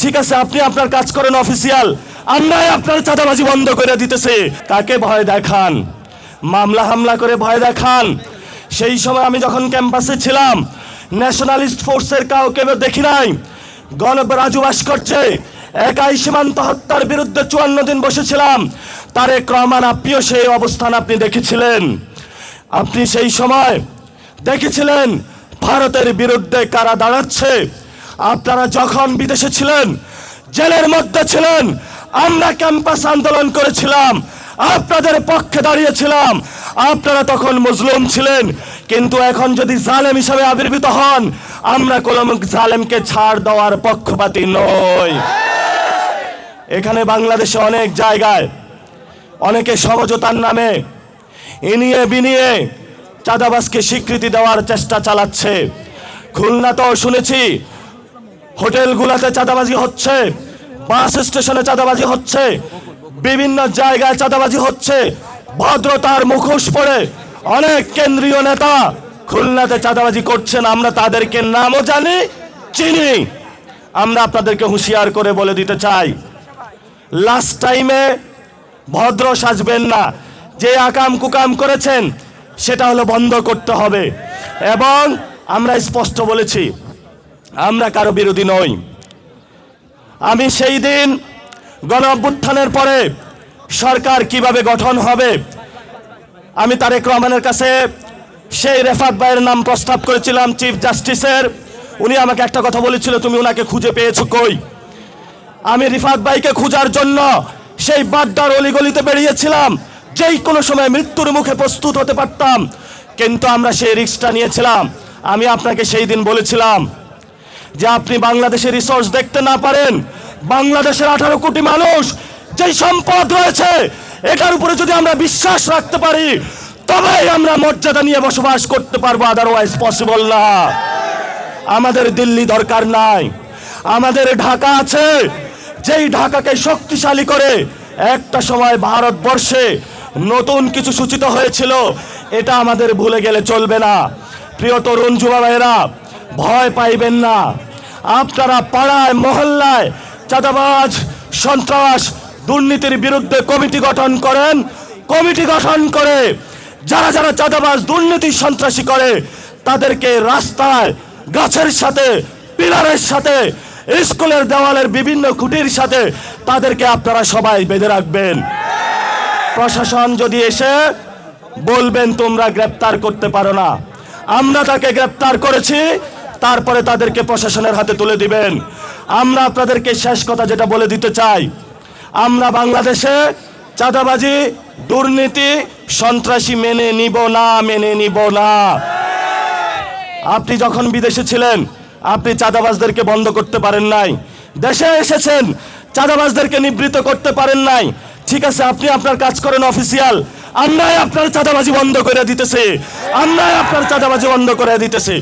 ঠিক আছে, আপনি আপনার কাজ করেন অফিসিয়াল, আমরাই আপনার চাঁদাবাজি বন্ধ করে দিতেছে। কাকে ভয় দেখান? মামলা হামলা করে ভয় দেখান। সেই সময় আমি যখন ক্যাম্পাসে ছিলাম, ন্যাশনালিস্ট ফোর্সের কাউকে দেখি নাই। রাজু ভাস্কর্যে একাই সীমান্ত হত্যার বিরুদ্ধে 54 দিন বসেছিলাম। তারেক রহমান, আপনিও সেই অবস্থান আপনি দেখেছিলেন। আপনি সেই সময় দেখেছিলেন ভারতের বিরুদ্ধে কারা দাঁড়াচ্ছে। আপনারা যখন বিদেশে ছিলেন, জেলের মধ্যে ছিলেন, আমরা ক্যাম্পাস আন্দোলন করেছিলাম, আপনাদের পক্ষে দাঁড়িয়েছিলাম। আপনারা তখন মজলুম ছিলেন, কিন্তু এখন যদি জালেম হিসাবে আবির্ভূত হন, আমরা কোনো জালেমকে ছাড় দেওয়ার পক্ষপাতী নই। এখানে বাংলাদেশে অনেক জায়গায় অনেকে সমঝোতার নামে ইনিয়ে বিনিয়ে চাঁদাবাজকে স্বীকৃতি দেওয়ার চেষ্টা চালাচ্ছে। খুলনাতেও শুনেছি হোটেলগুলোতে চাঁদাবাজি হচ্ছে, বাস স্টেশনে চাঁদাবাজি হচ্ছে, বিভিন্ন জায়গায় চাঁদাবাজি হচ্ছে। ভদ্রতার মুখোশ পরে অনেক কেন্দ্রীয় নেতা খুলনাতে চাঁদাবাজি করছেন। আমরা তাদেরকে নামও জানি, চিনি। আমরা আপনাদেরকে হুঁশিয়ার করে বলে দিতে চাই, লাস্ট টাইমে ভদ্র সাজবেন না। যে আকাম কুকাম করেছেন সেটা হলো বন্ধ করতে হবে। এবং আমরা স্পষ্ট বলেছি, আমরা কারো বিরোধী নই। আমি সেই দিন গণ অভ্যুত্থানের পরে সরকার কিভাবে গঠন হবে, আমি তারেক রহমানের কাছে সেই রেফাত ভাইয়ের নাম প্রস্তাব করেছিলাম, চিফ জাস্টিসের। উনি আমাকে একটা কথা বলেছিল, তুমি ওনাকে খুঁজে পেয়েছো কই? আমি রিফাত ভাইকে খোঁজার জন্য সেই বাড্ডার অলিগলিতে বেরিয়েছিলাম, যেই কোনো সময় মৃত্যুর মুখে প্রস্তুত হতে পারতাম, কিন্তু আমরা সেই রিস্কটা নিয়েছিলাম। আমি আপনাকে সেই দিন বলেছিলাম যে আপনি বাংলাদেশের রিসোর্স দেখতে না পারেন, বাংলাদেশের 18 কোটি মানুষ যেই সম্পদ রয়েছে, এটার উপরে যদি আমরা বিশ্বাস রাখতে পারি, তবেই আমরা মর্যাদা নিয়ে বসবাস করতে পারবো, আদারওয়াইজ পসিবল না। আমাদের দিল্লি দরকার নাই, আমাদের ঢাকা আছে, যেই ঢাকাকে শক্তিশালী করে একটা সময় ভারতবর্ষে নতুন কিছু সূচিত হয়েছিল। এটা আমাদের ভুলে গেলে চলবে না। প্রিয় তরুণ যুবা ভাইয়েরা, ভয় পাইবেন না। আপনারা পাড়ায় মহল্লায় চাঁদাবাজ, সন্ত্রাস, দুর্নীতির বিরুদ্ধে কমিটি গঠন করেন। কমিটি গঠন করে যারা যারা চাঁদাবাজ, দুর্নীতি, সন্ত্রাসী করে, তাদেরকে রাস্তায়, গাছের সাথে, পিলারের সাথে, স্কুলের দেওয়ালের বিভিন্ন খুঁটির সাথে তাদেরকে আপনারা সবাই বেঁধে রাখবেন। প্রশাসন যদি এসে বলবেন তোমরা গ্রেপ্তার করতে পারো না, আমরা তাকে গ্রেপ্তার করেছি, তারপরে তাদেরকে প্রশাসনের হাতে তুলে দিবেন। আমরা আপনাদেরকে শেষ কথা যেটা বলে দিতে চাই, আমরা বাংলাদেশে চাঁদাবাজি, দুর্নীতি, সন্ত্রাসী মেনে নিব না, মেনে নিব না। আপনি যখন বিদেশে ছিলেন, আপনি চাঁদাবাজদেরকে বন্ধ করতে পারেন নাই। দেশে এসেছেন, চাঁদাবাজদেরকে নিবৃত্ত করতে পারেন নাই। ঠিক আছে, আপনি আপনার কাজ করেন অফিসিয়াল, আমরাই আপনার চাঁদাবাজি বন্ধ করে দিতেছে, আমরাই আপনার চাঁদাবাজি বন্ধ করে দিতেছে।